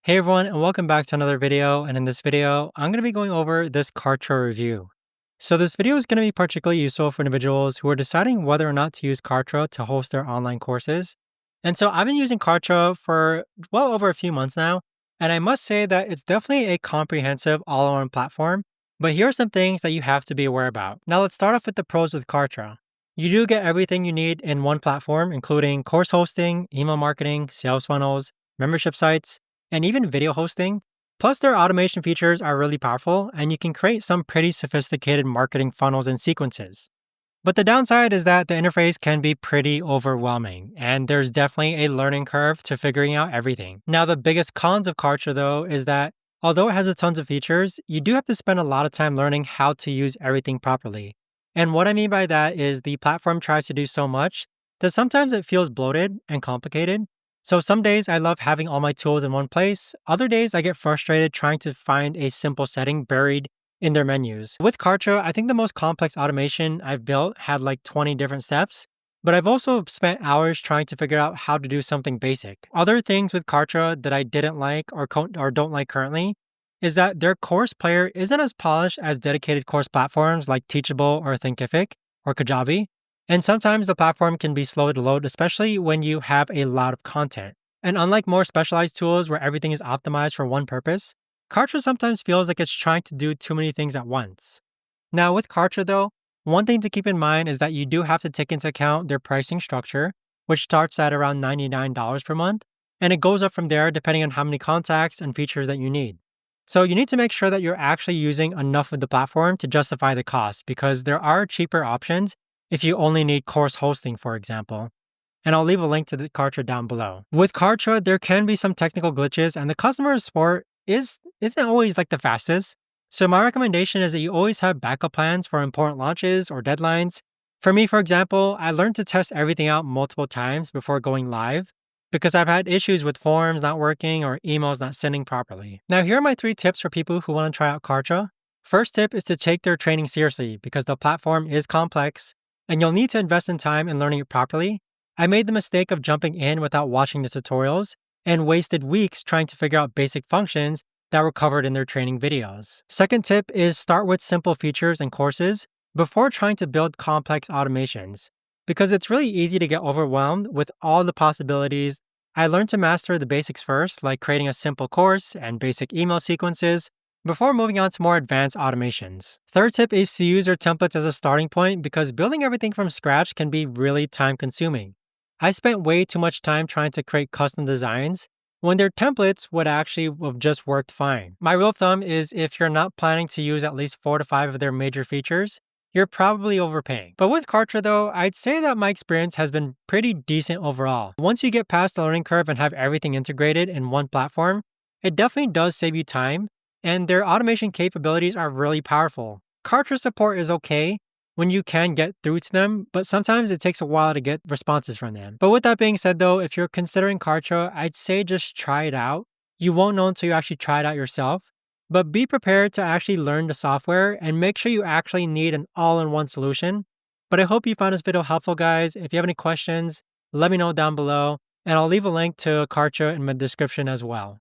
Hey everyone, and welcome back to another video. And in this video, I'm going to be going over this Kartra review. So this video is going to be particularly useful for individuals who are deciding whether or not to use Kartra to host their online courses. And so I've been using Kartra for well over a few months now, and I must say that it's definitely a comprehensive all-in-one platform. But here are some things that you have to be aware about. Now let's start off with the pros with Kartra. You do get everything you need in one platform, including course hosting, email marketing, sales funnels, membership sites, and even video hosting. Plus, their automation features are really powerful, and you can create some pretty sophisticated marketing funnels and sequences. But the downside is that the interface can be pretty overwhelming, and there's definitely a learning curve to figuring out everything. Now, the biggest cons of Kartra, though, is that although it has a tons of features, you do have to spend a lot of time learning how to use everything properly. And what I mean by that is the platform tries to do so much that sometimes it feels bloated and complicated. So some days I love having all my tools in one place. Other days I get frustrated trying to find a simple setting buried in their menus. With Kartra, I think the most complex automation I've built had like 20 different steps, but I've also spent hours trying to figure out how to do something basic. Other things with Kartra that I didn't like or don't like currently is that their course player isn't as polished as dedicated course platforms like Teachable or Thinkific or Kajabi. And sometimes the platform can be slow to load, especially when you have a lot of content. And unlike more specialized tools where everything is optimized for one purpose, Kartra sometimes feels like it's trying to do too many things at once. Now, with Kartra though, one thing to keep in mind is that you do have to take into account their pricing structure, which starts at around $99 per month, and it goes up from there depending on how many contacts and features that you need. So you need to make sure that you're actually using enough of the platform to justify the cost because there are cheaper options if you only need course hosting, for example. And I'll leave a link to the Kartra down below. With Kartra, there can be some technical glitches, and the customer support isn't always like the fastest. So my recommendation is that you always have backup plans for important launches or deadlines. For me, for example, I learned to test everything out multiple times before going live because I've had issues with forms not working or emails not sending properly. Now, here are my 3 tips for people who want to try out Kartra. First tip is to take their training seriously because the platform is complex and you'll need to invest in time in learning it properly. I made the mistake of jumping in without watching the tutorials and wasted weeks trying to figure out basic functions that were covered in their training videos. Second tip is start with simple features and courses before trying to build complex automations. Because it's really easy to get overwhelmed with all the possibilities. I learned to master the basics first, like creating a simple course and basic email sequences, before moving on to more advanced automations. Third tip is to use your templates as a starting point because building everything from scratch can be really time consuming. I spent way too much time trying to create custom designs when their templates would actually have just worked fine. My rule of thumb is if you're not planning to use at least 4 to 5 of their major features, you're probably overpaying. But with Kartra though, I'd say that my experience has been pretty decent overall. Once you get past the learning curve and have everything integrated in one platform, it definitely does save you time, and their automation capabilities are really powerful. Kartra support is okay when you can get through to them, but sometimes it takes a while to get responses from them. But with that being said though, if you're considering Kartra, I'd say just try it out. You won't know until you actually try it out yourself, but be prepared to actually learn the software and make sure you actually need an all-in-one solution. But I hope you found this video helpful, guys. If you have any questions, let me know down below, and I'll leave a link to Kartra in my description as well.